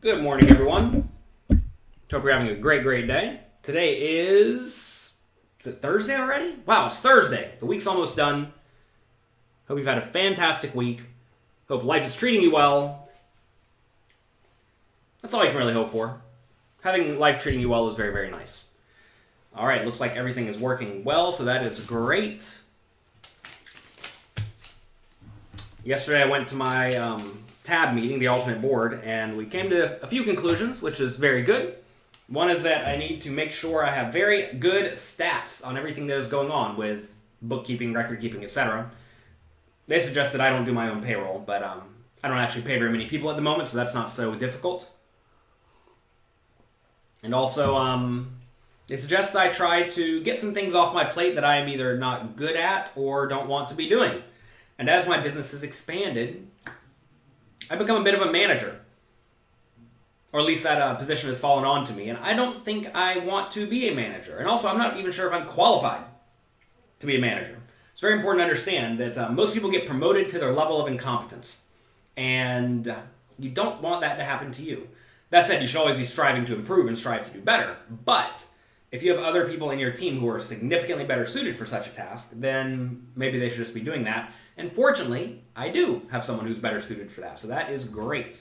Good morning, everyone. Hope you're having a great day. Today is it Thursday already? Wow, it's Thursday. The week's almost done. Hope you've had a fantastic week. Hope life is treating you well. That's all you can really hope for. Having life treating you well is very nice. All right, looks like everything is working well, so that is great. Yesterday I went to my tab meeting, the alternate board, and we came to a few conclusions, which is very good. One is that I need to make sure I have very good stats on everything that is going on with bookkeeping, record keeping, etc. They suggested I don't do my own payroll, but I don't actually pay very many people at the moment, so that's not so difficult. And also, they suggest I try to get some things off my plate that I am either not good at or don't want to be doing. And as my business has expanded, I've become a bit of a manager. Or at least that position has fallen on to me. And I don't think I want to be a manager. And also, I'm not even sure if I'm qualified to be a manager. It's very important to understand that most people get promoted to their level of incompetence. And you don't want that to happen to you. That said, you should always be striving to improve and strive to do better. But if you have other people in your team who are significantly better suited for such a task, then maybe they should just be doing that. And fortunately, I do have someone who's better suited for that. So that is great.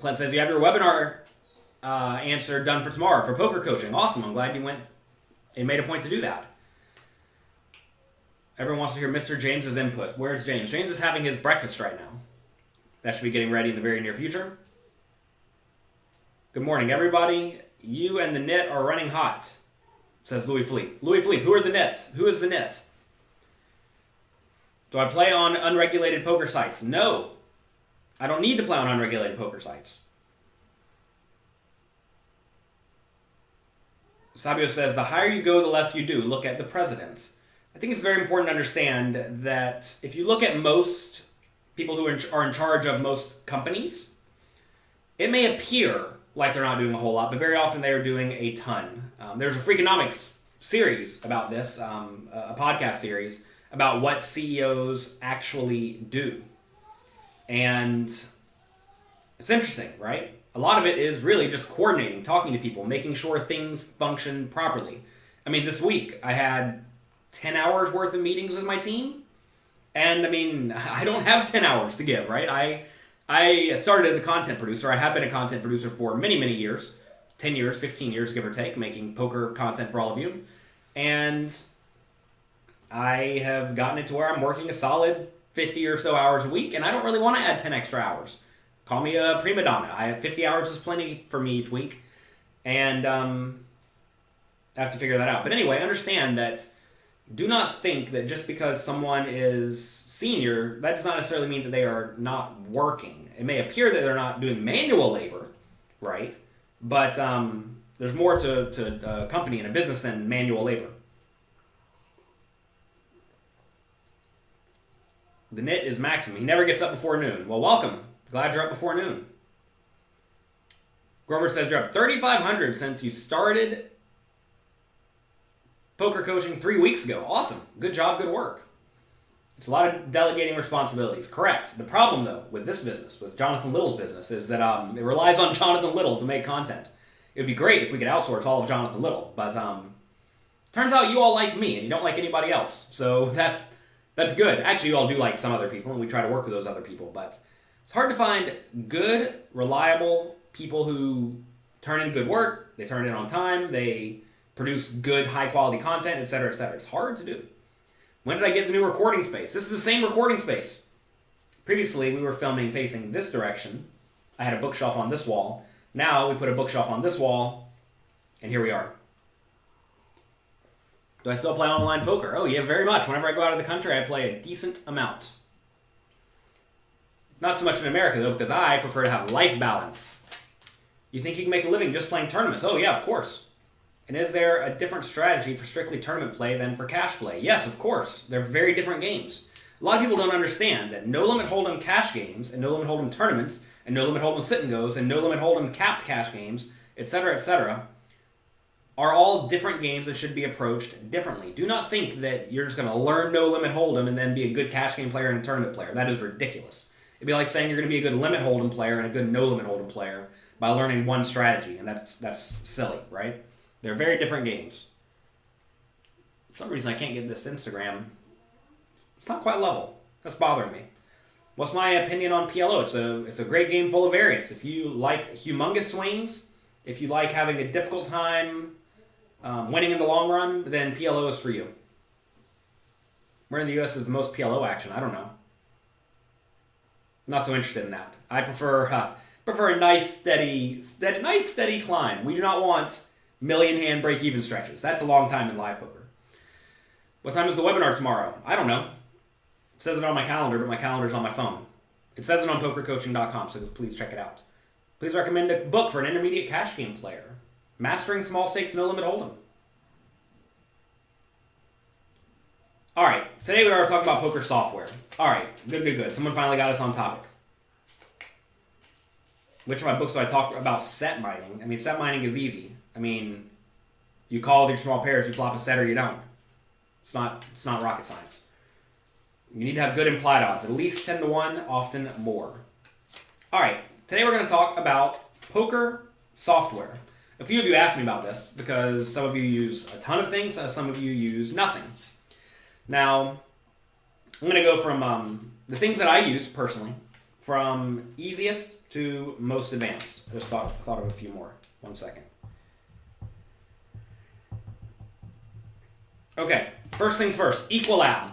Clint says, you have your webinar answer done for tomorrow for poker coaching. Awesome. I'm glad you went and made a point to do that. Everyone wants to hear Mr. James's input. Where's James? James is having his breakfast right now. That should be getting ready in the very near future. Good morning, everybody. You and the net are running hot, says Louis Philippe. Louis Philippe, who are the net? Who is the net? Do I play on unregulated poker sites? No. I don't need to play on unregulated poker sites. Sabio says, the higher you go, the less you do. Look at the presidents. I think it's very important to understand that if you look at most people who are in charge of most companies, it may appear like they're not doing a whole lot, but very often they are doing a ton. There's a Freakonomics series about this, a podcast series, about what CEOs actually do. And it's interesting, right? A lot of it is really just coordinating, talking to people, making sure things function properly. I mean, this week I had 10 hours worth of meetings with my team. And I mean, I don't have 10 hours to give, right? I started as a content producer. I have been a content producer for many years, 10 years, 15 years, give or take, making poker content for all of you. And I have gotten it to where I'm working a solid 50 or so hours a week, and I don't really want to add 10 extra hours. Call me a prima donna. 50 hours is plenty for me each week, and I have to figure that out. But anyway, understand that do not think that just because someone is senior, that does not necessarily mean that they are not working. It may appear that they're not doing manual labor, right? But there's more to a company and a business than manual labor. The nit is Maxim. He never gets up before noon. Well, welcome. Glad you're up before noon. Grover says you're up 3,500 since you started poker coaching 3 weeks ago. Awesome. Good job. Good work. It's a lot of delegating responsibilities. Correct. The problem, though, with this business, with Jonathan Little's business, is that it relies on Jonathan Little to make content. It would be great if we could outsource all of Jonathan Little, but turns out you all like me and you don't like anybody else. So that's good. Actually, you all do like some other people, and we try to work with those other people, but it's hard to find good, reliable people who turn in good work, they turn in on time, they produce good, high-quality content, etc., etc. It's hard to do. When did I get the new recording space? This is the same recording space. Previously, we were filming facing this direction. I had a bookshelf on this wall. Now, we put a bookshelf on this wall, and here we are. Do I still play online poker? Oh, yeah, very much. Whenever I go out of the country, I play a decent amount. Not so much in America, though, because I prefer to have life balance. You think you can make a living just playing tournaments? Oh, yeah, of course. And is there a different strategy for strictly tournament play than for cash play? Yes, of course. They're very different games. A lot of people don't understand that no limit hold'em cash games and no limit hold'em tournaments and no limit hold'em sit and goes and no limit hold'em capped cash games, etc., are all different games that should be approached differently. Do not think that you're just going to learn no limit hold'em and then be a good cash game player and a tournament player. That is ridiculous. It'd be like saying you're going to be a good limit hold'em player and a good no limit hold'em player by learning one strategy, and that's silly, right? They're very different games. For some reason, I can't get this Instagram. It's not quite level. That's bothering me. What's my opinion on PLO? It's a great game full of variance. If you like humongous swings, if you like having a difficult time winning in the long run, then PLO is for you. Where in the U.S. is the most PLO action? I don't know. Not so interested in that. I prefer a nice steady climb. We do not want million hand break even stretches. That's a long time in live poker. What time is the webinar tomorrow? I don't know. It says it on my calendar, but my calendar's on my phone. It says it on pokercoaching.com, so please check it out. Please recommend a book for an intermediate cash game player. Mastering Small Stakes No Limit Hold'em. All right, today we are talking about poker software. All right, good. Someone finally got us on topic. Which of my books do I talk about set mining? I mean, set mining is easy. I mean, you call with your small pairs, you flop a set or you don't. It's not rocket science. You need to have good implied odds, at least 10 to 1, often more. All right, today we're going to talk about poker software. A few of you asked me about this because some of you use a ton of things, some of you use nothing. Now, I'm going to go from the things that I use personally, from easiest to most advanced. I just thought of a few more. 1 second. Okay, first things first, Equilab.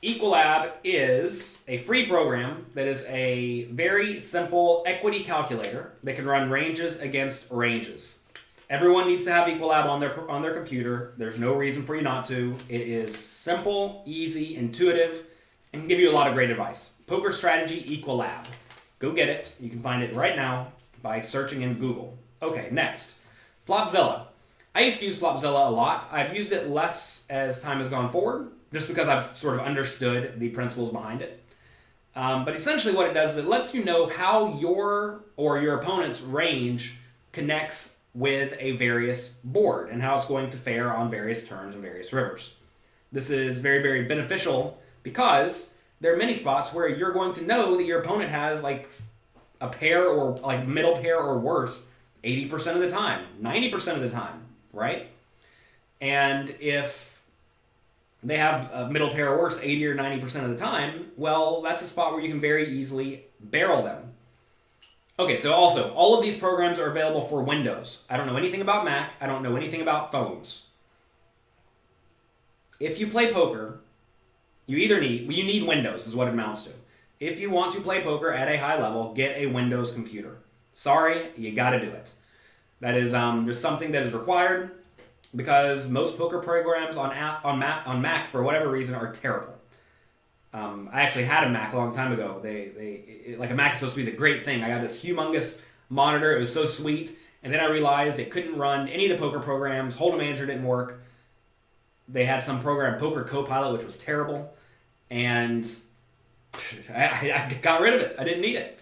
Equilab is a free program that is a very simple equity calculator that can run ranges against ranges. Everyone needs to have Equilab on their computer. There's no reason for you not to. It is simple, easy, intuitive, and can give you a lot of great advice. Poker Strategy Equilab. Go get it. You can find it right now by searching in Google. Okay, next. Flopzilla. I used to use Flopzilla a lot. I've used it less as time has gone forward, just because I've sort of understood the principles behind it. But essentially what it does is it lets you know how your or your opponent's range connects with a various board and how it's going to fare on various turns and various rivers. This is very, very beneficial because there are many spots where you're going to know that your opponent has like a pair or like middle pair or worse 80% of the time, 90% of the time, right? And if they have a middle pair or worse 80 or 90% of the time, well, that's a spot where you can very easily barrel them. Okay, so also, all of these programs are available for Windows. I don't know anything about Mac. I don't know anything about phones. If you play poker, you need Windows is what it amounts to. If you want to play poker at a high level, get a Windows computer. Sorry, you gotta do it. That is just something that is required because most poker programs on Mac, for whatever reason, are terrible. I actually had a Mac a long time ago. Like a Mac is supposed to be the great thing. I got this humongous monitor. It was so sweet. And then I realized it couldn't run any of the poker programs. Hold'em Manager didn't work. They had some program, Poker Copilot, which was terrible. And I got rid of it. I didn't need it.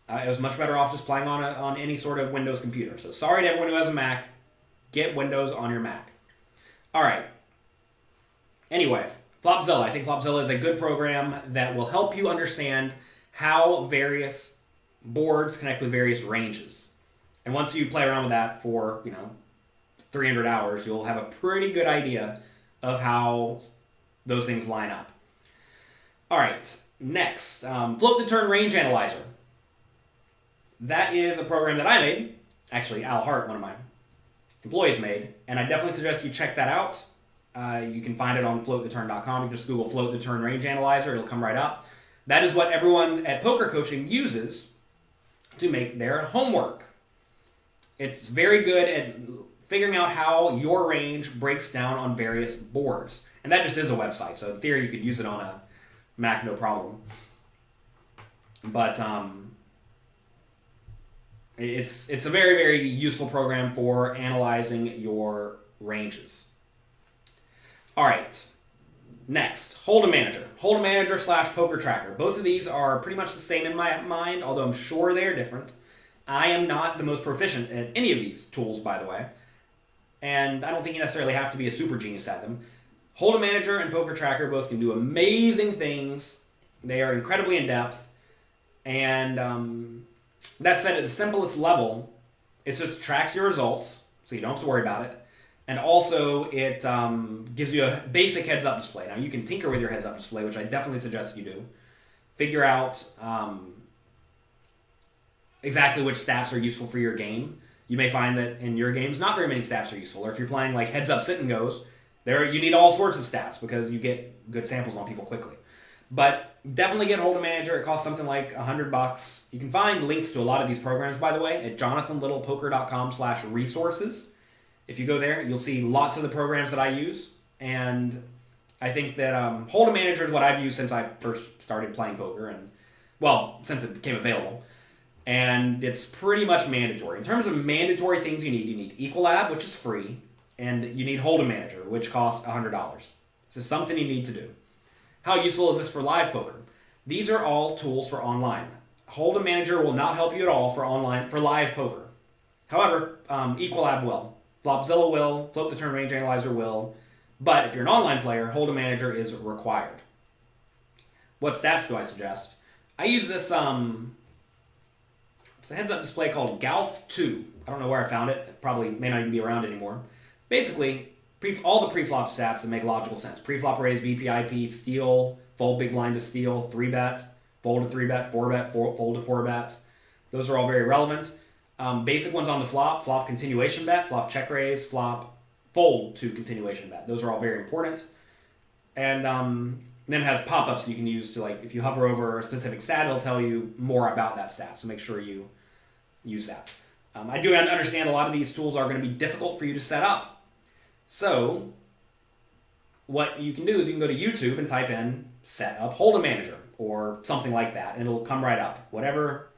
I was much better off just playing on any sort of Windows computer. So sorry to everyone who has a Mac. Get Windows on your Mac. All right. Anyway, Flopzilla. I think Flopzilla is a good program that will help you understand how various boards connect with various ranges. And once you play around with that for, 300 hours, you'll have a pretty good idea of how those things line up. All right, next, Float the Turn Range Analyzer. That is a program that I made. Actually, Al Hart, one of my employees, made, and I definitely suggest you check that out. You can find it on floattheturn.com. You can just Google Float the Turn Range Analyzer. It'll come right up. That is what everyone at Poker Coaching uses to make their homework. It's very good at figuring out how your range breaks down on various boards. And that just is a website, so in theory you could use it on a Mac, no problem. But it's a very, very useful program for analyzing your ranges. All right, next, Hold'em Manager. Hold'em Manager / Poker Tracker. Both of these are pretty much the same in my mind, although I'm sure they are different. I am not the most proficient at any of these tools, by the way, and I don't think you necessarily have to be a super genius at them. Hold'em Manager and Poker Tracker both can do amazing things They are incredibly in-depth. And that said, at the simplest level, it just tracks your results, so you don't have to worry about it. And also, it gives you a basic heads-up display. Now, you can tinker with your heads-up display, which I definitely suggest you do. Figure out exactly which stats are useful for your game. You may find that in your games, not very many stats are useful. Or if you're playing like heads-up sit-and-goes, you need all sorts of stats because you get good samples on people quickly. But definitely get Hold'em Manager. It costs something like $100. You can find links to a lot of these programs, by the way, at jonathanlittlepoker.com/resources. If you go there, you'll see lots of the programs that I use. And I think that Hold'em Manager is what I've used since I first started playing poker. And, well, since it became available. And it's pretty much mandatory. In terms of mandatory things you need Equilab, which is free. And you need Hold'em Manager, which costs $100. This is something you need to do. How useful is this for live poker? These are all tools for online. Hold'em Manager will not help you at all for live poker. However, Equilab will. Flopzilla will. Flip the Turn Range Analyzer will. But if you're an online player, Hold'em Manager is required. What stats do I suggest? I use this it's a heads-up display called Galf 2. I don't know where I found it. It probably may not even be around anymore. Basically, all the pre-flop stats that make logical sense. Pre-flop raise, VPIP, steal, fold big blind to steal, 3-bet, fold to 3-bet, 4-bet, fold to 4-bet. Those are all very relevant. Basic ones on the flop continuation bet, flop check raise, flop fold to continuation bet. Those are all very important. And then it has pop-ups you can use to, like, if you hover over a specific stat, it'll tell you more about that stat. So make sure you use that. I do understand a lot of these tools are going to be difficult for you to set up. So what you can do is you can go to YouTube and type in set up Hold'em Manager or something like that, and it'll come right up. Whatever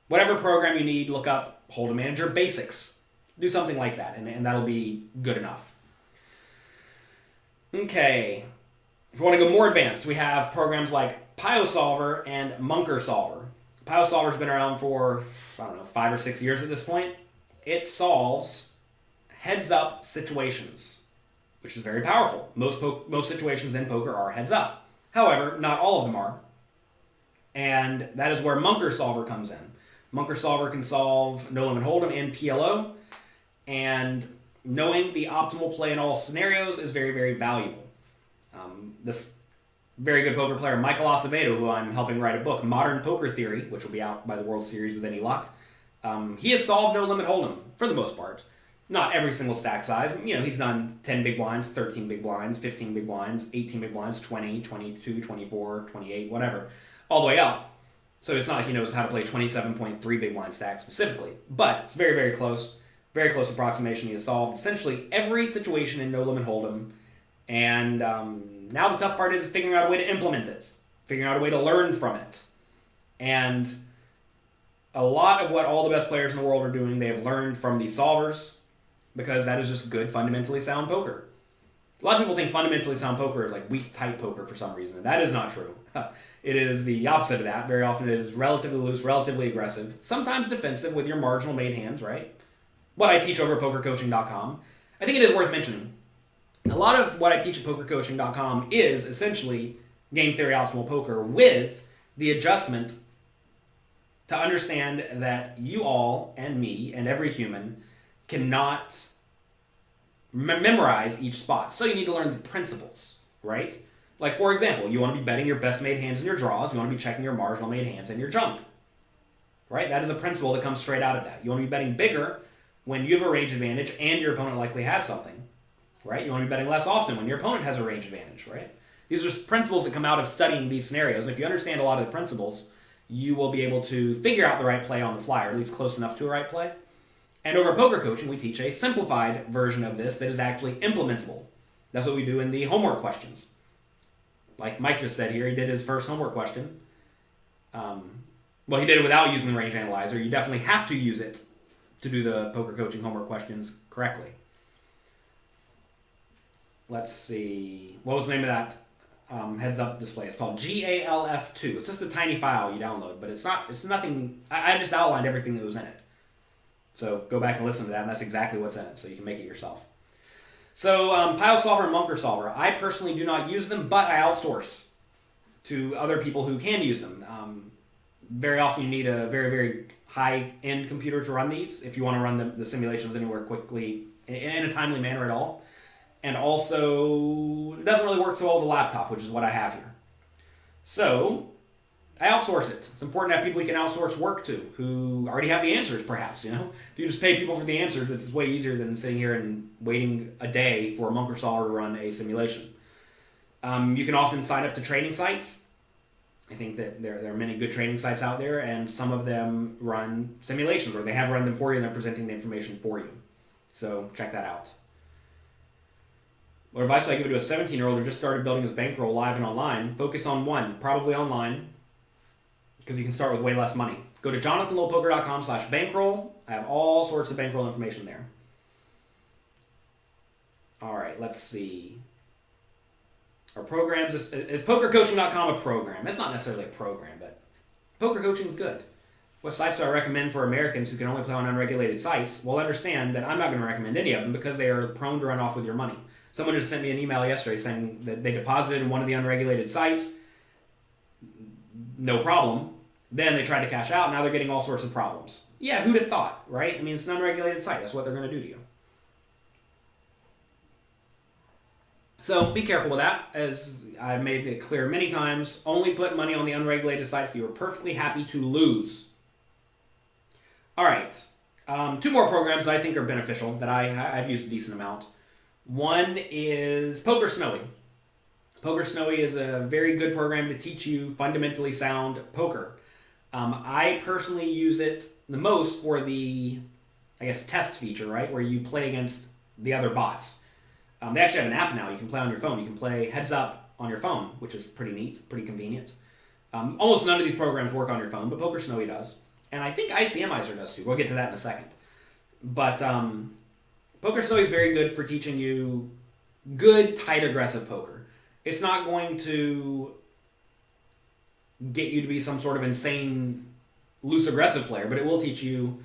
program you need, look up Hold'em Manager Basics. Do something like that, and that'll be good enough. Okay. If you want to go more advanced, we have programs like Piyo Solver and Munker Solver. Piyo Solver's been around for, 5 or 6 years at this point. It solves heads-up situations, which is very powerful. Most situations in poker are heads-up. However, not all of them are. And that is where Munker Solver comes in. Munker Solver can solve No Limit Hold'em and PLO, and knowing the optimal play in all scenarios is very, very valuable. This very good poker player, Michael Acevedo, who I'm helping write a book, Modern Poker Theory, which will be out by the World Series with any luck, he has solved No Limit Hold'em, for the most part. Not every single stack size. He's done 10 big blinds, 13 big blinds, 15 big blinds, 18 big blinds, 20, 22, 24, 28, whatever, all the way up. So it's not like he knows how to play 27.3 big blind stacks specifically. But it's very, very close. Very close approximation. He has solved essentially every situation in No Limit Hold'em. And now the tough part is figuring out a way to implement it. Figuring out a way to learn from it. And a lot of what all the best players in the world are doing, they have learned from these solvers, because that is just good, fundamentally sound poker. A lot of people think fundamentally sound poker is like weak, tight poker for some reason, and that is not true. It is the opposite of that. Very often it is relatively loose, relatively aggressive, sometimes defensive with your marginal made hands, right? What I teach over at pokercoaching.com. I think it is worth mentioning. A lot of what I teach at pokercoaching.com is essentially game theory optimal poker with the adjustment to understand that you all and me and every human cannot memorize each spot. So you need to learn the principles, right? Like, for example, you want to be betting your best made hands and your draws. You want to be checking your marginal made hands and your junk, right? That is a principle that comes straight out of that. You want to be betting bigger when you have a range advantage and your opponent likely has something, right? You want to be betting less often when your opponent has a range advantage, right? These are principles that come out of studying these scenarios. And if you understand a lot of the principles, you will be able to figure out the right play on the fly, or at least close enough to a right play. And over at Poker Coaching, we teach a simplified version of this that is actually implementable. That's what we do in the homework questions. Like Mike just said here, he did his first homework question. Well, he did it without using the range analyzer. You definitely have to use it to do the Poker Coaching homework questions correctly. Let's see. What was the name of that heads-up display? It's called GALF2. It's just a tiny file you download, but it's nothing. I just outlined everything that was in it. So go back and listen to that, and that's exactly what's in it, so you can make it yourself. So Piyo Solver and Munker Solver, I personally do not use them, but I outsource to other people who can use them. Very often you need a very, very high-end computer to run these if you want to run the simulations anywhere quickly in a timely manner at all. And also, it doesn't really work so well with a laptop, which is what I have here. So, I outsource it. It's important to have people you can outsource work to who already have the answers, perhaps. If you just pay people for the answers, it's way easier than sitting here and waiting a day for a monk or solver to run a simulation. You can often sign up to training sites. I think that there are many good training sites out there, and some of them run simulations, or they have run them for you, and they're presenting the information for you. So check that out. What advice would I give to a 17-year-old who just started building his bankroll live and online? Focus on one, probably online, because you can start with way less money. Go to jonathanlittlepoker.com/bankroll. I have all sorts of bankroll information there. All right, let's see. Our programs, is pokercoaching.com a program? It's not necessarily a program, but poker coaching is good. What sites do I recommend for Americans who can only play on unregulated sites? Well, understand that I'm not going to recommend any of them because they are prone to run off with your money. Someone just sent me an email yesterday saying that they deposited in one of the unregulated sites. No problem. Then they tried to cash out. Now they're getting all sorts of problems. Yeah, who'd have thought, right? I mean, it's an unregulated site. That's what they're going to do to you. So be careful with that. As I've made it clear many times, only put money on the unregulated sites that you're perfectly happy to lose. All right. 2 more programs that I think are beneficial that I've used a decent amount. One is Poker Snowy. Poker Snowy is a very good program to teach you fundamentally sound poker. I personally use it the most for the, test feature, right? Where you play against the other bots. They actually have an app now you can play on your phone. You can play Heads Up on your phone, which is pretty neat, pretty convenient. Almost none of these programs work on your phone, but Poker Snowy does. And I think ICMizer does too. We'll get to that in a second. But Poker Snowy is very good for teaching you good, tight, aggressive poker. It's not going to get you to be some sort of insane, loose, aggressive player, but it will teach you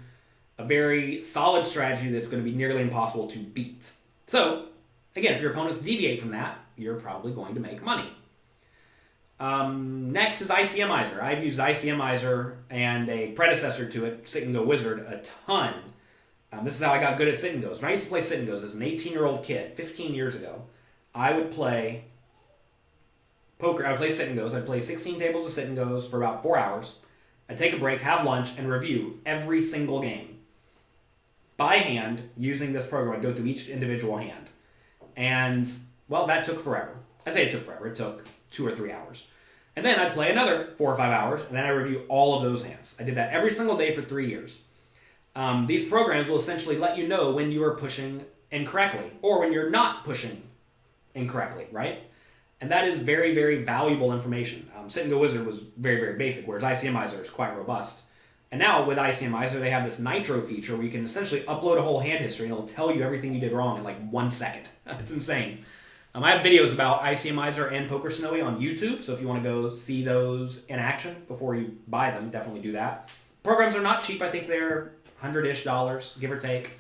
a very solid strategy that's going to be nearly impossible to beat. So, again, if your opponents deviate from that, you're probably going to make money. Next is ICMizer. I've used ICMizer and a predecessor to it, Sit and Go Wizard, a ton. This is how I got good at Sit and Goes. When I used to play Sit and Goes as an 18-year-old kid, 15 years ago, I would play poker. I would play Sit and Goes. I'd play 16 tables of Sit and Goes for about 4 hours. I'd take a break, have lunch, and review every single game by hand using this program. I'd go through each individual hand. And, well, that took forever. I say it took forever. It took 2 or 3 hours. And then I'd play another 4 or 5 hours, and then I review all of those hands. I did that every single day for 3 years. These programs will essentially let you know when you are pushing incorrectly, or when you're not pushing incorrectly, right? And that is very, very valuable information. Sit and Go Wizard was very, very basic, whereas ICMizer is quite robust. And now with ICMizer, they have this Nitro feature where you can essentially upload a whole hand history and it'll tell you everything you did wrong in like 1 second. It's insane. I have videos about ICMizer and Poker Snowy on YouTube, so if you want to go see those in action before you buy them, definitely do that. Programs are not cheap. I think they're $100-ish, give or take.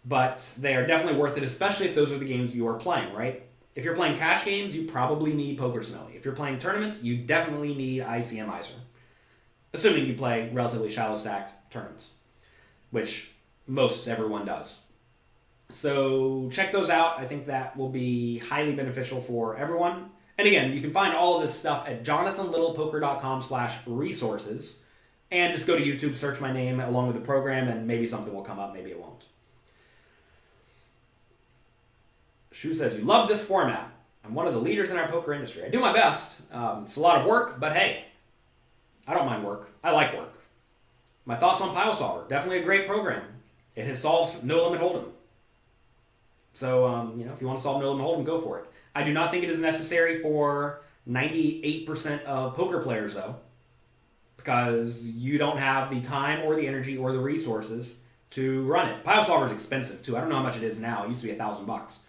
But they are definitely worth it, especially if those are the games you are playing, right? If you're playing cash games, you probably need Poker Snowy. If you're playing tournaments, you definitely need ICMizer. Assuming you play relatively shallow stacked tournaments, which most everyone does. So check those out. I think that will be highly beneficial for everyone. And again, you can find all of this stuff at jonathanlittlepoker.com/resources. And just go to YouTube, search my name along with the program, and maybe something will come up, maybe it won't. Shu says, you love this format. I'm one of the leaders in our poker industry. I do my best. It's a lot of work, but hey, I don't mind work. I like work. My thoughts on Piyo Solver. Definitely a great program. It has solved No Limit Hold'em. So, if you want to solve No Limit Hold'em, go for it. I do not think it is necessary for 98% of poker players, though, because you don't have the time or the energy or the resources to run it. Piyo Solver is expensive, too. I don't know how much it is now. It used to be $1,000.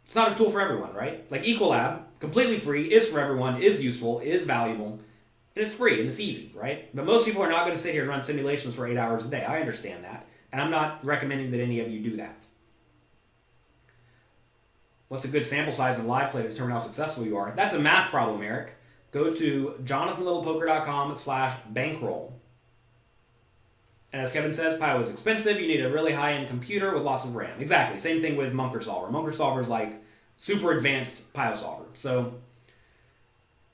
It's not a tool for everyone, right? Like Equilab, completely free, is for everyone, is useful, is valuable, and it's free, and it's easy, right? But most people are not going to sit here and run simulations for 8 hours a day. I understand that, and I'm not recommending that any of you do that. What's a good sample size in live play to determine how successful you are? That's a math problem, Eric. Go to jonathanlittlepoker.com/bankroll. And as Kevin says, Piyo is expensive. You need a really high-end computer with lots of RAM. Exactly. Same thing with Piyo Solver. Piyo Solver is like super advanced Piyo Solver. So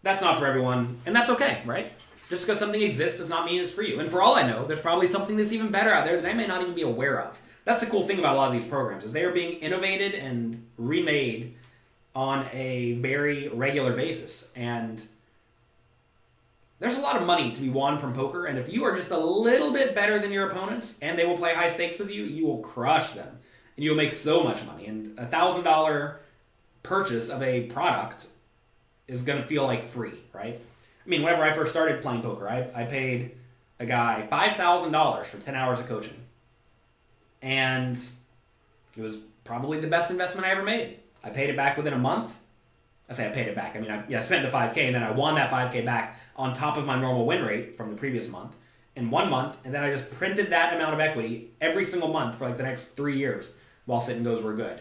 that's not for everyone, and that's okay, right? Just because something exists does not mean it's for you. And for all I know, there's probably something that's even better out there that I may not even be aware of. That's the cool thing about a lot of these programs, is they are being innovated and remade on a very regular basis. And there's a lot of money to be won from poker, and if you are just a little bit better than your opponents and they will play high stakes with you, you will crush them. And you'll make so much money. And a $1,000 purchase of a product is going to feel like free, right? I mean, whenever I first started playing poker, I paid a guy $5,000 for 10 hours of coaching. And it was probably the best investment I ever made. I paid it back within a month. I say I paid it back. I mean, I spent the $5K, and then I won that $5K back on top of my normal win rate from the previous month in 1 month, and then I just printed that amount of equity every single month for like the next 3 years while sit and goes were good.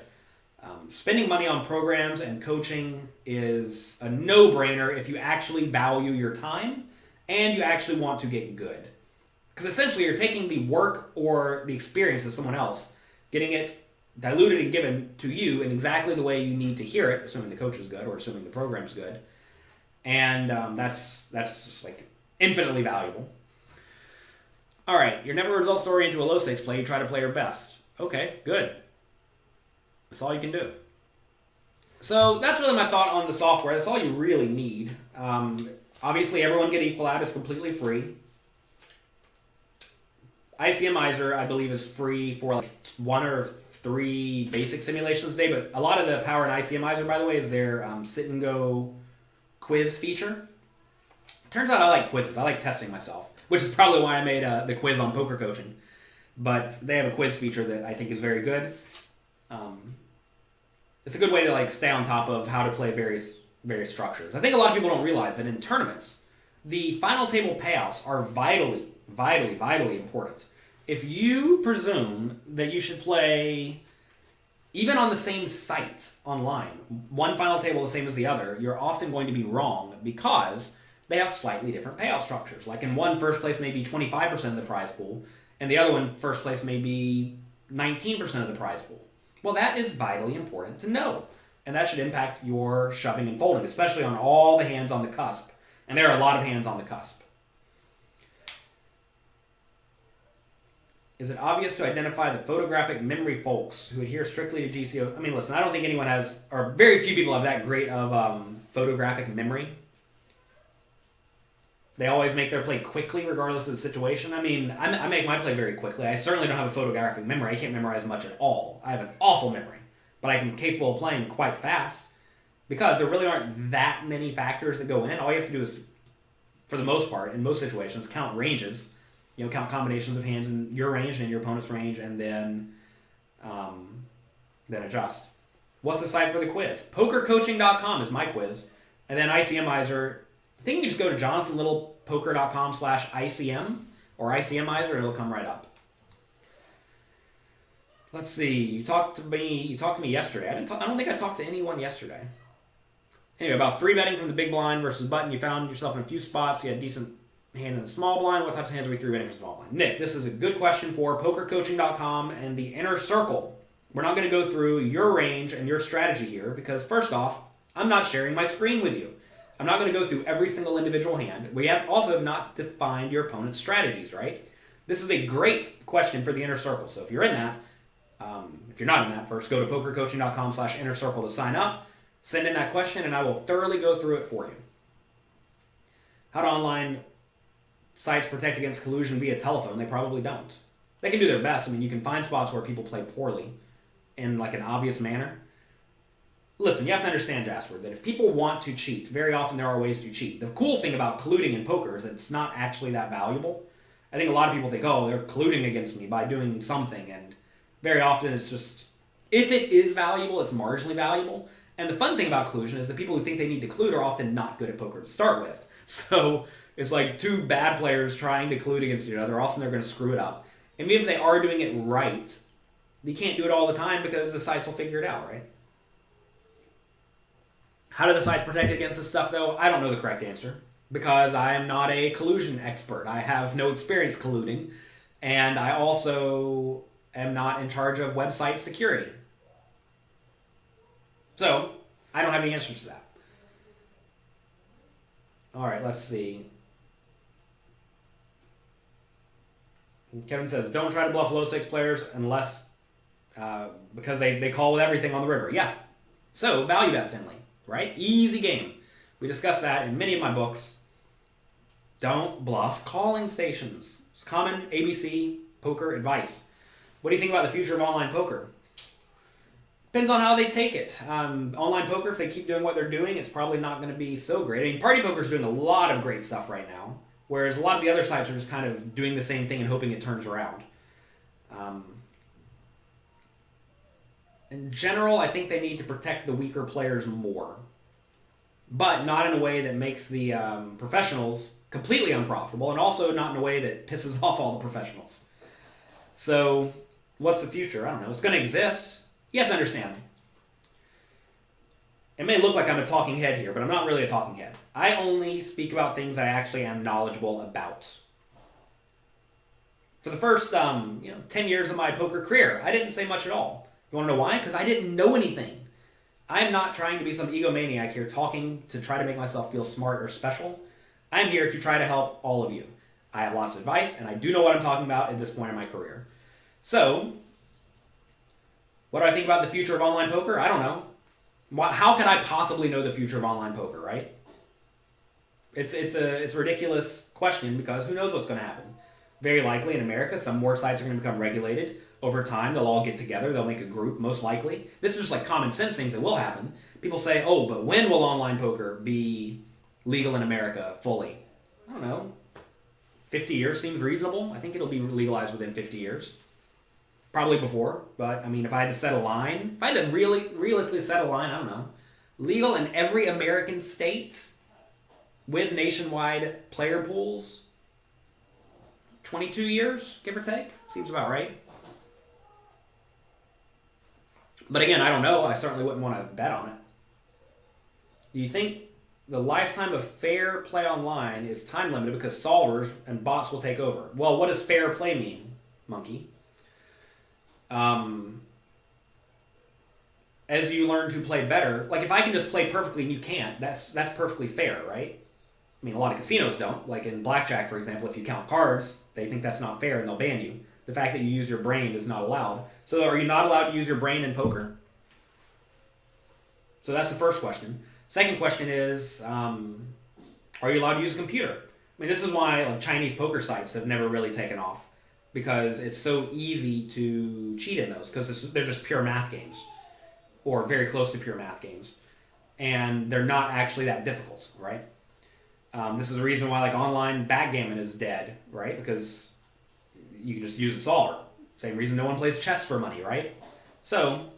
Spending money on programs and coaching is a no-brainer if you actually value your time and you actually want to get good. Because essentially you're taking the work or the experience of someone else, getting it diluted and given to you in exactly the way you need to hear it, assuming the coach is good or assuming the program's good. And that's just like infinitely valuable. All right, you're never results-oriented to a low-stakes play. You try to play your best. Okay, good. That's all you can do. So that's really my thought on the software. That's all you really need. Obviously, everyone get Equal App is completely free. ICMizer, I believe, is free for like 1 or 3 basic simulations a day, but a lot of the power in ICMizer, by the way, is their sit and go quiz feature. Turns out I like quizzes. I like testing myself, which is probably why I made the quiz on poker coaching. But they have a quiz feature that I think is very good. It's a good way to like stay on top of how to play various structures. I think a lot of people don't realize that in tournaments, the final table payouts are vitally important. If you presume that you should play, even on the same site online, one final table the same as the other, you're often going to be wrong because they have slightly different payout structures. Like in one, first place may be 25% of the prize pool, and the other one, first place may be 19% of the prize pool. Well, that is vitally important to know, and that should impact your shoving and folding, especially on all the hands on the cusp. And there are a lot of hands on the cusp. Is it obvious to identify the photographic memory folks who adhere strictly to GCO? I mean, listen, I don't think anyone has, or very few people have that great of photographic memory. They always make their play quickly regardless of the situation. I mean, I make my play very quickly. I certainly don't have a photographic memory. I can't memorize much at all. I have an awful memory, but I'm capable of playing quite fast because there really aren't that many factors that go in. All you have to do is, for the most part, in most situations, count ranges. You know, count combinations of hands in your range and in your opponent's range, and then adjust. What's the site for the quiz? PokerCoaching.com is my quiz, and then ICMizer. I think you can just go to jonathanlittlepoker.com/ICM or ICMizer, and it'll come right up. Let's see. You talked to me yesterday. I don't think I talked to anyone yesterday. Anyway, about 3-betting from the big blind versus button. You found yourself in a few spots. You had a decent hand in the small blind. What types of hands are we 3-betting from small blind? Nick, this is a good question for PokerCoaching.com and the inner circle. We're not going to go through your range and your strategy here because, first off, I'm not sharing my screen with you. I'm not going to go through every single individual hand. We have not defined your opponent's strategies, right? This is a great question for the inner circle. So if you're in that, if you're not in that, first go to PokerCoaching.com/inner circle to sign up. Send in that question, and I will thoroughly go through it for you. How do online sites protect against collusion via telephone? They probably don't. They can do their best. I mean, you can find spots where people play poorly in like an obvious manner. Listen, you have to understand, Jasper, that if people want to cheat, very often there are ways to cheat. The cool thing about colluding in poker is that it's not actually that valuable. I think a lot of people think, oh, they're colluding against me by doing something, and very often it's just, if it is valuable, it's marginally valuable. And the fun thing about collusion is that people who think they need to collude are often not good at poker to start with. So it's like two bad players trying to collude against each other. Often they're going to screw it up. And even if they are doing it right, they can't do it all the time because the sites will figure it out, right? How do the sites protect against this stuff, though? I don't know the correct answer because I am not a collusion expert. I have no experience colluding, and I also am not in charge of website security. So, I don't have the answers to that. All right, let's see. Kevin says, don't try to bluff low stakes players unless because they call with everything on the river. Yeah. So, value bet thinly, right? Easy game. We discussed that in many of my books. Don't bluff calling stations. It's common ABC poker advice. What do you think about the future of online poker? Depends on how they take it. Online poker, if they keep doing what they're doing, it's probably not going to be so great. I mean, Party Poker is doing a lot of great stuff right now, whereas a lot of the other sites are just kind of doing the same thing and hoping it turns around. In general, I think they need to protect the weaker players more, but not in a way that makes the professionals completely unprofitable, and also not in a way that pisses off all the professionals. So, what's the future? I don't know. It's going to exist. You have to understand. It may look like I'm a talking head here, but I'm not really a talking head. I only speak about things I actually am knowledgeable about. For the first 10 years of my poker career, I didn't say much at all. You want to know why? Because I didn't know anything. I'm not trying to be some egomaniac here talking to try to make myself feel smart or special. I'm here to try to help all of you. I have lots of advice, and I do know what I'm talking about at this point in my career. So, what do I think about the future of online poker? I don't know. How can I possibly know the future of online poker, right? It's a ridiculous question because who knows what's going to happen. Very likely in America, some more sites are going to become regulated. Over time, they'll all get together. They'll make a group, most likely. This is just like common sense things that will happen. People say, oh, but when will online poker be legal in America fully? I don't know. 50 years seems reasonable. I think it'll be legalized within 50 years. Probably before, but I mean, if I had to set a line, if I had to realistically set a line, I don't know. Legal in every American state with nationwide player pools, 22 years, give or take. Seems about right. But again, I don't know. I certainly wouldn't want to bet on it. Do you think the lifetime of fair play online is time limited because solvers and bots will take over? Well, what does fair play mean, monkey? As you learn to play better, like if I can just play perfectly and you can't, that's perfectly fair, right? I mean, a lot of casinos don't. Like in blackjack, for example, if you count cards, they think that's not fair and they'll ban you. The fact that you use your brain is not allowed. So are you not allowed to use your brain in poker? So that's the first question. Second question is, are you allowed to use a computer? I mean, this is why like Chinese poker sites have never really taken off. Because it's so easy to cheat in those, because they're just pure math games, or very close to pure math games, and they're not actually that difficult, right? This is the reason why like online backgammon is dead, right? Because you can just use a solver. Same reason no one plays chess for money, right? So,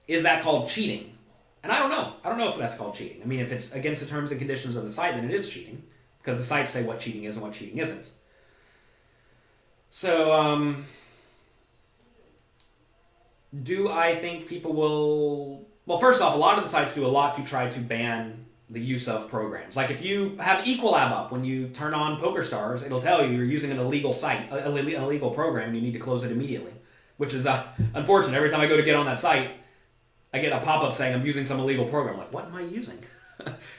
is that called cheating? And I don't know. I don't know if that's called cheating. I mean, if it's against the terms and conditions of the site, then it is cheating, because the sites say what cheating is and what cheating isn't. So, do I think people will... Well, first off, a lot of the sites do a lot to try to ban the use of programs. Like if you have Equilab up, when you turn on PokerStars, it'll tell you you're using an illegal site, an illegal program, and you need to close it immediately. Which is unfortunate. Every time I go to get on that site, I get a pop-up saying I'm using some illegal program. I'm like, what am I using?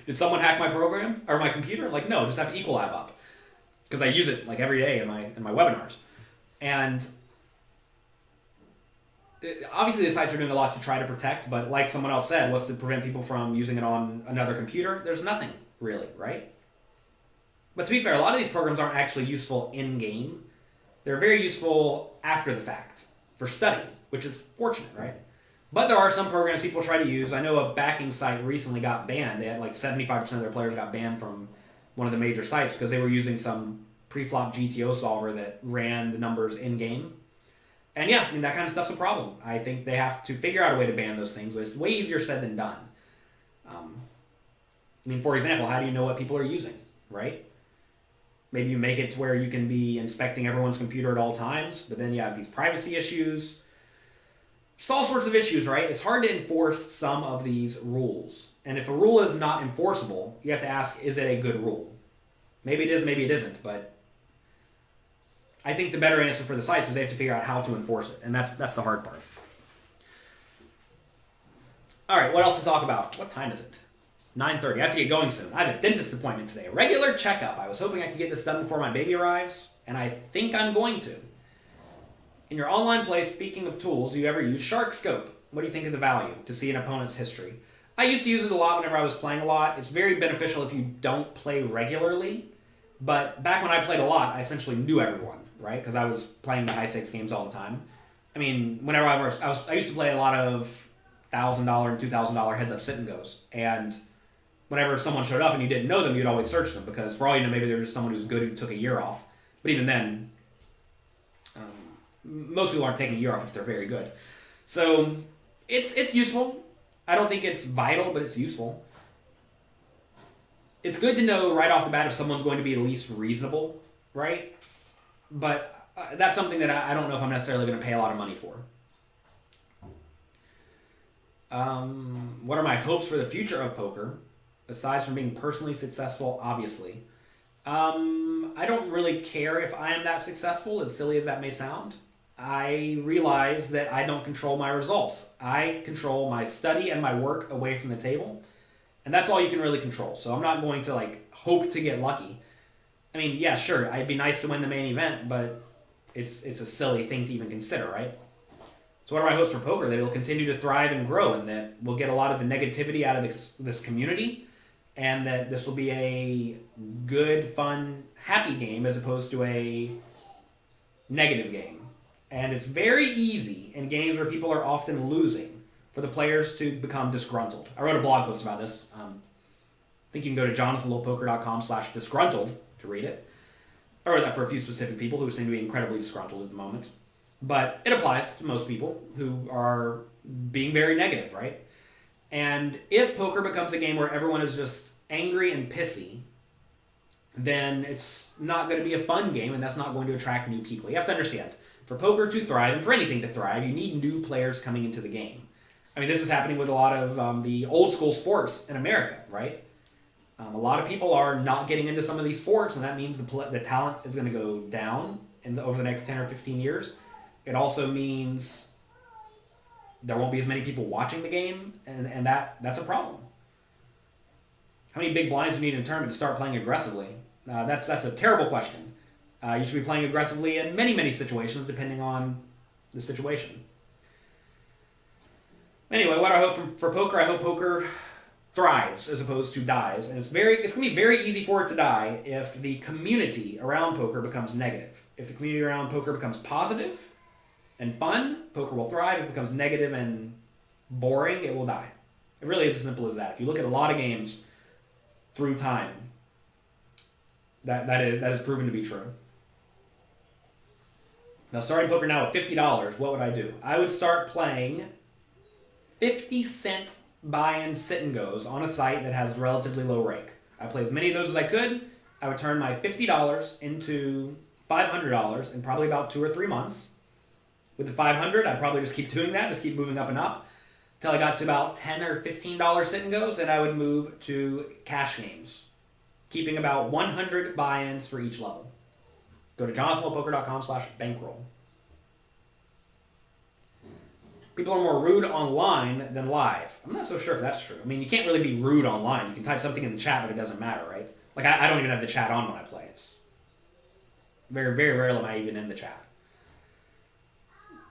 Did someone hack my program or my computer? I'm like, no, just have Equilab up. Because I use it like every day in my webinars. And obviously the sites are doing a lot to try to protect, but like someone else said, what's to prevent people from using it on another computer? There's nothing, really, right? But to be fair, a lot of these programs aren't actually useful in-game. They're very useful after the fact, for study, which is fortunate, right? But there are some programs people try to use. I know a backing site recently got banned. They had like 75% of their players got banned from one of the major sites because they were using some pre-flop GTO solver that ran the numbers in-game. And yeah, I mean, that kind of stuff's a problem. I think they have to figure out a way to ban those things, but it's way easier said than done. I mean, for example, how do you know what people are using, right? Maybe you make it to where you can be inspecting everyone's computer at all times, but then you have these privacy issues. Just all sorts of issues, right? It's hard to enforce some of these rules. And if a rule is not enforceable, you have to ask, is it a good rule? Maybe it is, maybe it isn't, but I think the better answer for the sites is they have to figure out how to enforce it, and that's the hard part. All right, what else to talk about? What time is it? 9:30. I have to get going soon. I have a dentist appointment today. A regular checkup. I was hoping I could get this done before my baby arrives, and I think I'm going to. In your online play, speaking of tools, do you ever use Shark Scope? What do you think of the value to see an opponent's history? I used to use it a lot whenever I was playing a lot. It's very beneficial if you don't play regularly, but back when I played a lot, I essentially knew everyone, right? Because I was playing the high-stakes games all the time. I mean, whenever I used to play a lot of $1,000 and $2,000 heads-up sit-and-goes, and whenever someone showed up and you didn't know them, you'd always search them, because for all you know, maybe there was someone who's good who took a year off. But even then, most people aren't taking a year off if they're very good. So it's useful. I don't think it's vital, but it's useful. It's good to know right off the bat if someone's going to be at least reasonable, right? But that's something that I don't know if I'm necessarily going to pay a lot of money for. What are my hopes for the future of poker? Aside from being personally successful, obviously. I don't really care if I am that successful, as silly as that may sound. I realize that I don't control my results. I control my study and my work away from the table, and that's all you can really control. So I'm not going to hope to get lucky. I mean, yeah, sure, I'd be nice to win the main event, but it's a silly thing to even consider, right? So what are my hopes for poker? That it will continue to thrive and grow, and that we'll get a lot of the negativity out of this community, and that this will be a good, fun, happy game as opposed to a negative game. And it's very easy in games where people are often losing for the players to become disgruntled. I wrote a blog post about this. I think you can go to jonathanlittlepoker.com/disgruntled to read it. I wrote that for a few specific people who seem to be incredibly disgruntled at the moment. But it applies to most people who are being very negative, right? And if poker becomes a game where everyone is just angry and pissy, then it's not going to be a fun game, and that's not going to attract new people. You have to understand, for poker to thrive, and for anything to thrive, you need new players coming into the game. I mean, this is happening with a lot of the old school sports in America, right? A lot of people are not getting into some of these sports, and that means the talent is going to go down over the next 10 or 15 years. It also means there won't be as many people watching the game, and that's a problem. How many big blinds do you need in a tournament to start playing aggressively? That's a terrible question. You should be playing aggressively in many, many situations, depending on the situation. Anyway, what I hope for poker, I hope poker thrives as opposed to dies. And it's going to be very easy for it to die if the community around poker becomes negative. If the community around poker becomes positive and fun, poker will thrive. If it becomes negative and boring, it will die. It really is as simple as that. If you look at a lot of games through time, that is proven to be true. Now, starting poker now with $50, what would I do? I would start playing 50-cent buy-in sit-and-goes on a site that has relatively low rake. I play as many of those as I could. I would turn my $50 into $500 in probably about 2 or 3 months. With the $500, I'd probably just keep doing that, just keep moving up and up, until I got to about $10 or $15 sit-and-goes, and I would move to cash games, keeping about 100 buy-ins for each level. Go to jonathanlittlepoker.com/bankroll. People are more rude online than live. I'm not so sure if that's true. I mean, you can't really be rude online. You can type something in the chat, but it doesn't matter, right? I don't even have the chat on when I play. It's very, very rarely am I even in the chat.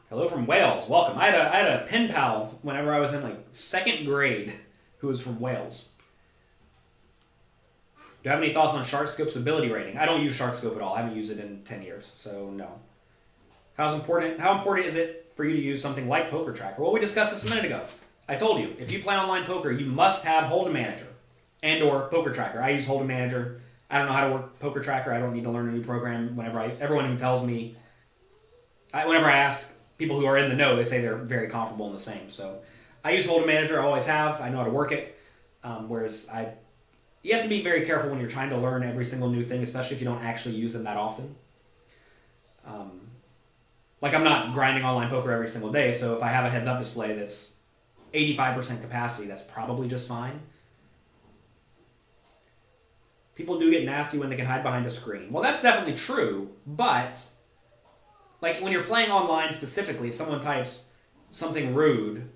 Hello from Wales. Welcome. I had a pen pal whenever I was in 2nd grade who was from Wales. Do you have any thoughts on SharkScope's ability rating? I don't use SharkScope at all. I haven't used it in 10 years, so no. How important is it for you to use something like Poker Tracker? Well, we discussed this a minute ago. I told you, if you play online poker, you must have Hold'em Manager and or Poker Tracker. I use Hold'em Manager. I don't know how to work Poker Tracker. I don't need to learn a new program. Everyone who tells me, whenever I ask people who are in the know, they say they're very comparable and the same. So I use Hold'em Manager. I always have. I know how to work it. You have to be very careful when you're trying to learn every single new thing, especially if you don't actually use them that often. Like, I'm not grinding online poker every single day, so if I have a heads-up display that's 85% capacity, that's probably just fine. People do get nasty when they can hide behind a screen. Well, that's definitely true, but like when you're playing online specifically, if someone types something rude,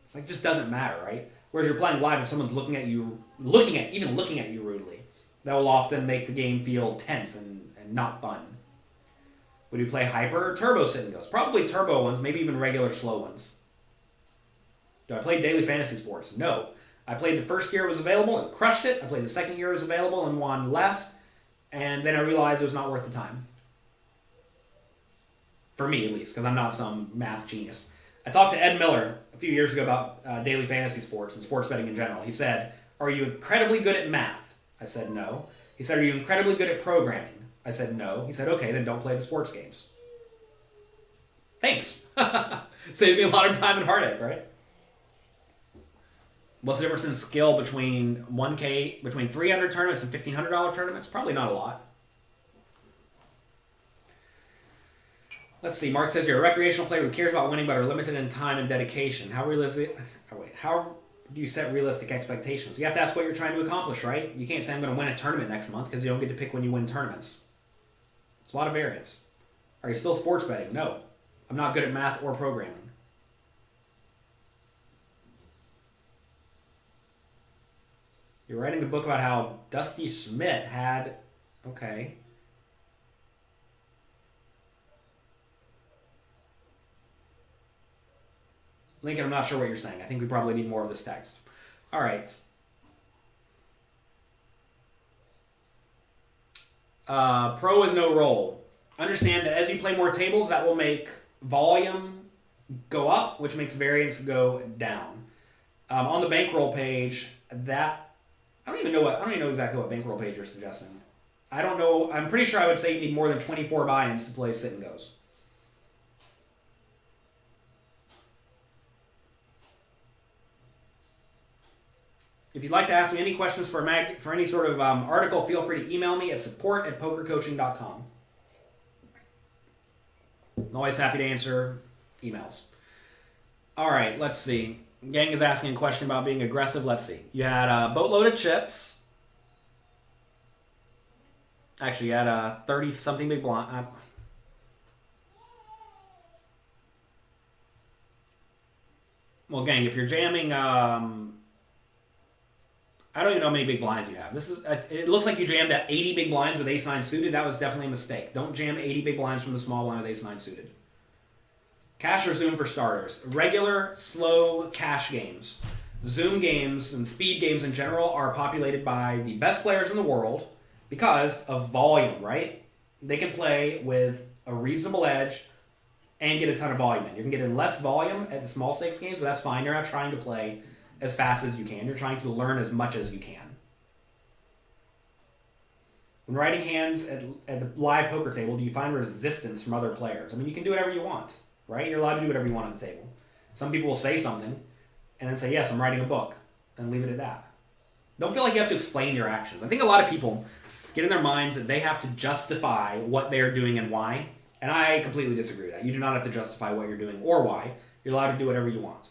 it's like, it just doesn't matter, right? Whereas you're playing live, if someone's looking at you rudely, that will often make the game feel tense and not fun. Would you play hyper or turbo sit and goes? Probably turbo ones, maybe even regular slow ones. Do I play daily fantasy sports? No. I played the first year it was available and crushed it. I played the second year it was available and won less. And then I realized it was not worth the time. For me, at least, because I'm not some math genius. I talked to Ed Miller a few years ago about daily fantasy sports and sports betting in general. He said, "Are you incredibly good at math?" I said, "No." He said, "Are you incredibly good at programming?" I said, "No." He said, "Okay, then don't play the sports games." Thanks. Saves me a lot of time and heartache, right? What's the difference in skill between 1K, between 300 tournaments and $1,500 tournaments? Probably not a lot. Let's see. Mark says you're a recreational player who cares about winning but are limited in time and dedication. How realistic? How do you set realistic expectations? You have to ask what you're trying to accomplish, right? You can't say I'm going to win a tournament next month because you don't get to pick when you win tournaments. It's a lot of variance. Are you still sports betting? No. I'm not good at math or programming. You're writing a book about how Dusty Schmidt had... Okay. Lincoln, I'm not sure what you're saying. I think we probably need more of this text. All right. Pro with no roll. Understand that as you play more tables, that will make volume go up, which makes variance go down. On the bankroll page, that I don't even know exactly what bankroll page you're suggesting. I don't know. I'm pretty sure I would say you need more than 24 buy-ins to play sit and goes. If you'd like to ask me any questions for any sort of article, feel free to email me at support@pokercoaching.com. I'm always happy to answer emails. All right, let's see. Gang is asking a question about being aggressive. Let's see. You had a boatload of chips. Actually, you had a 30-something big blind. Well, gang, if you're jamming... I don't even know how many big blinds you have. It looks like you jammed at 80 big blinds with ace-9 suited. That was definitely a mistake. Don't jam 80 big blinds from the small blind with ace-9 suited. Cash or Zoom for starters. Regular, slow cash games. Zoom games and speed games in general are populated by the best players in the world because of volume, right? They can play with a reasonable edge and get a ton of volume in. You can get in less volume at the small stakes games, but that's fine. You're not trying to play as fast as you can. You're trying to learn as much as you can. When writing hands at the live poker table, do you find resistance from other players? I mean, you can do whatever you want, right? You're allowed to do whatever you want at the table. Some people will say something and then say, yes, I'm writing a book, and leave it at that. Don't feel like you have to explain your actions. I think a lot of people get in their minds that they have to justify what they're doing and why, and I completely disagree with that. You do not have to justify what you're doing or why. You're allowed to do whatever you want.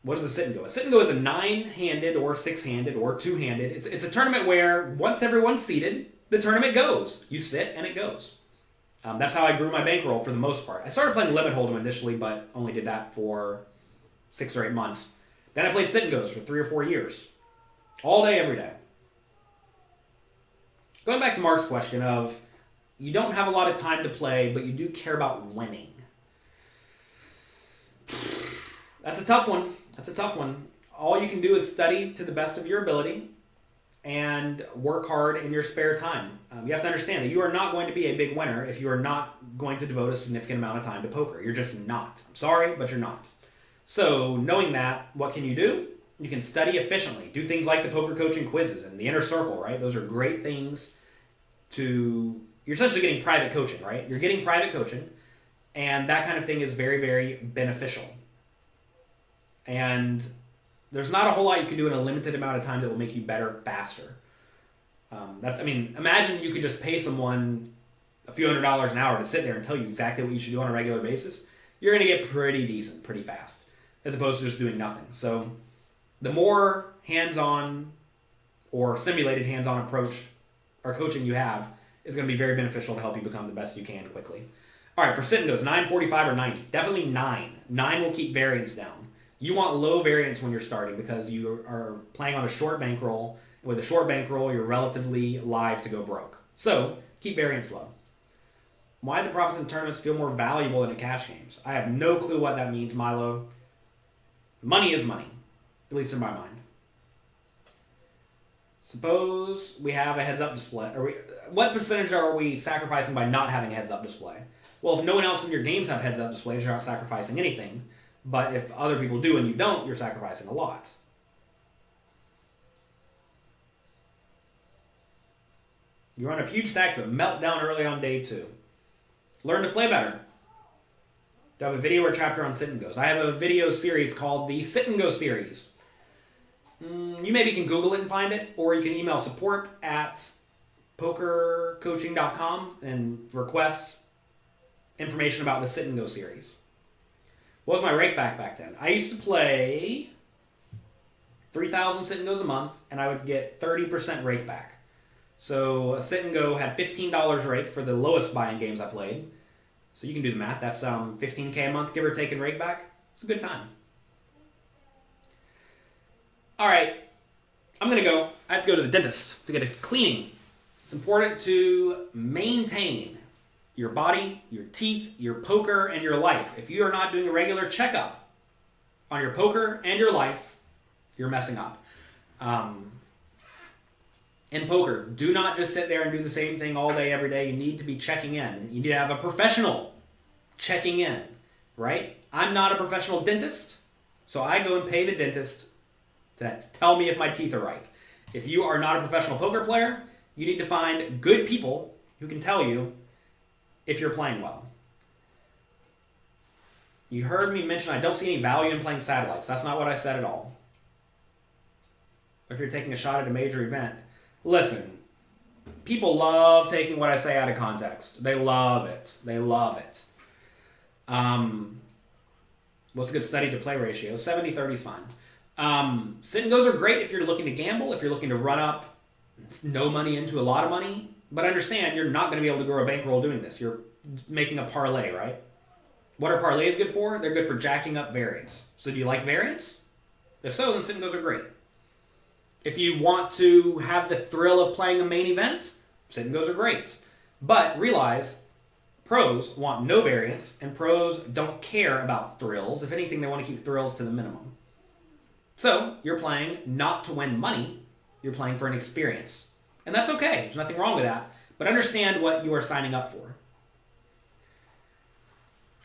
What is a sit and go? A sit and go is a 9-handed or 6-handed or 2-handed. It's a tournament where once everyone's seated, the tournament goes. You sit and it goes. That's how I grew my bankroll for the most part. I started playing limit hold'em initially, but only did that for 6 or 8 months. Then I played sit and goes for 3 or 4 years. All day, every day. Going back to Mark's question of, you don't have a lot of time to play, but you do care about winning. That's a tough one. All you can do is study to the best of your ability and work hard in your spare time. You have to understand that you are not going to be a big winner if you are not going to devote a significant amount of time to poker. You're just not. I'm sorry, but you're not. So knowing that, what can you do? You can study efficiently. Do things like the poker coaching quizzes and the inner circle, right? Those are great things to... You're essentially getting private coaching, right? You're getting private coaching, and that kind of thing is very, very beneficial. And there's not a whole lot you can do in a limited amount of time that will make you better faster. Imagine you could just pay someone a few $100s an hour to sit there and tell you exactly what you should do on a regular basis, you're going to get pretty decent pretty fast, as opposed to just doing nothing. So the more hands-on or simulated hands-on approach or coaching you have is going to be very beneficial to help you become the best you can quickly. All right, for sit and goes, 9, 45, or 90. Definitely 9. 9 will keep variance down. You want low variance when you're starting because you are playing on a short bankroll. And with a short bankroll, you're relatively live to go broke. So keep variance low. Why do the profits in tournaments feel more valuable than in cash games? I have no clue what that means, Milo. Money is money, at least in my mind. Suppose we have a heads-up display. What percentage are we sacrificing by not having a heads-up display? Well, if no one else in your games have heads-up displays, you're not sacrificing anything. But if other people do and you don't, you're sacrificing a lot. You run a huge stack but melt down early on day 2. Learn to play better. Do I have a video or chapter on sit and goes? I have a video series called the Sit and Go series. You maybe can Google it and find it, or you can email support@pokercoaching.com and request information about the Sit and Go series. What was my rake back then? I used to play 3,000 sit and goes a month, and I would get 30% rake back. So a sit and go had $15 rake for the lowest buy-in games I played. So you can do the math. That's $15K a month, give or take, in rake back. It's a good time. All right, I'm going to go. I have to go to the dentist to get a cleaning. It's important to maintain your body, your teeth, your poker, and your life. If you are not doing a regular checkup on your poker and your life, you're messing up. In poker, do not just sit there and do the same thing all day, every day. You need to be checking in. You need to have a professional checking in, right? I'm not a professional dentist, so I go and pay the dentist to tell me if my teeth are right. If you are not a professional poker player, you need to find good people who can tell you if you're playing well. You heard me mention I don't see any value in playing satellites. That's not what I said at all. If you're taking a shot at a major event, listen, people love taking what I say out of context. They love it. They love it. What's a good study to play ratio? 70-30 is fine. Sit and goes are great if you're looking to gamble, if you're looking to run up no money into a lot of money. But understand, you're not going to be able to grow a bankroll doing this. You're making a parlay, right? What are parlays good for? They're good for jacking up variance. So do you like variance? If so, then sit and goes are great. If you want to have the thrill of playing a main event, sit and goes are great. But realize, pros want no variance, and pros don't care about thrills. If anything, they want to keep thrills to the minimum. So you're playing not to win money, you're playing for an experience. And that's okay, there's nothing wrong with that. But understand what you are signing up for.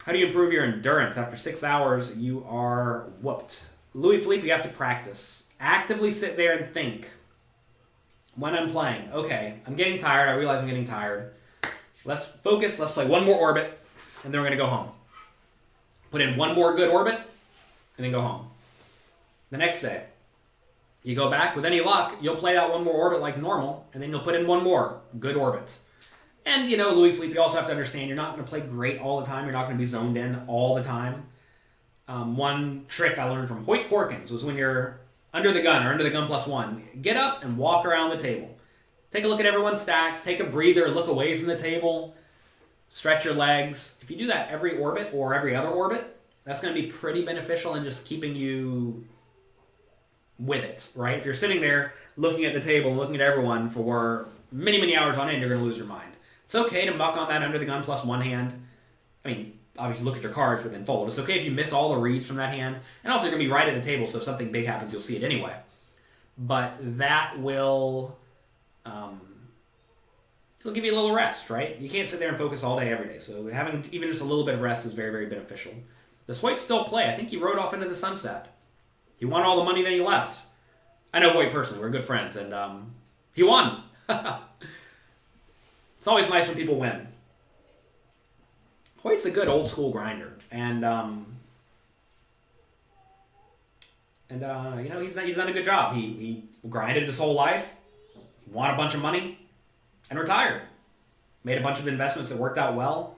How do you improve your endurance? After 6 hours, you are whooped. Louis Philippe, you have to practice. Actively sit there and think. When I'm playing, okay, I'm getting tired. I realize I'm getting tired. Let's focus. Let's play one more orbit, and then we're going to go home. Put in one more good orbit, and then go home. The next day, you go back. With any luck, you'll play that one more orbit like normal, and then you'll put in one more good orbit. And, you know, Louis Philippe, you also have to understand you're not going to play great all the time. You're not going to be zoned in all the time. One trick I learned from Hoyt Corkins was when you're under the gun or under the gun +1, get up and walk around the table. Take a look at everyone's stacks. Take a breather. Look away from the table. Stretch your legs. If you do that every orbit or every other orbit, that's going to be pretty beneficial in just keeping you with it, right? If you're sitting there looking at the table and looking at everyone for many, many hours on end, you're going to lose your mind. It's okay to muck on that under the gun +1 hand. I mean, obviously look at your cards, but then fold. It's okay if you miss all the reads from that hand. And also you're going to be right at the table, so if something big happens, you'll see it anyway. But that will it'll give you a little rest, right? You can't sit there and focus all day, every day. So having even just a little bit of rest is very, very beneficial. Does Hoyt still play? I think he rode off into the sunset. He won all the money that he left. I know Hoyt personally. We're good friends. And he won. It's always nice when people win. Hoyt's a good old school grinder. And you know, he's done a good job. He grinded his whole life. He won a bunch of money and retired. Made a bunch of investments that worked out well.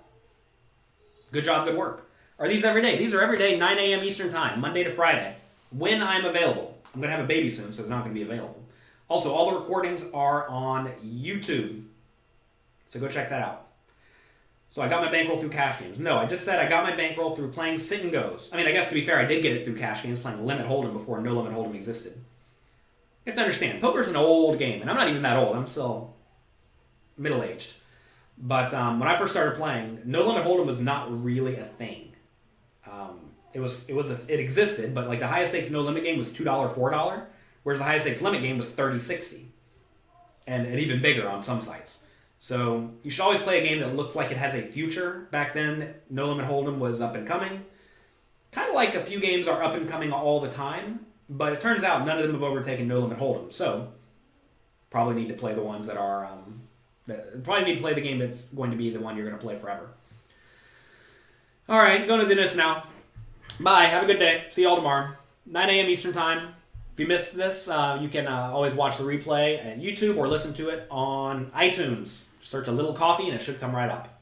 Good job, good work. Are these every day? These are every day, 9 a.m. Eastern Time, Monday to Friday, when I'm available. I'm going to have a baby soon, so it's not going to be available. Also, all the recordings are on YouTube, so go check that out. So I got my bankroll through cash games. No, I just said I got my bankroll through playing sit and goes. I mean, I guess to be fair, I did get it through cash games, playing limit hold'em before no limit hold'em existed. You have to understand, poker's an old game, and I'm not even that old. I'm still middle-aged. But when I first started playing, no limit hold'em was not really a thing. It existed, but like the highest stakes no limit game was $2, $4, whereas the highest stakes limit game was $30, $60, and even bigger on some sites. So you should always play a game that looks like it has a future. Back then, no limit hold'em was up and coming. Kind of like a few games are up and coming all the time, but it turns out none of them have overtaken no limit hold'em. So probably need to play the ones that are. Probably need to play the game that's going to be the one you're going to play forever. All right, going to the dentist now. Bye. Have a good day. See y'all tomorrow. 9 a.m. Eastern Time. If you missed this, you can always watch the replay at YouTube or listen to it on iTunes. Search A Little Coffee and it should come right up.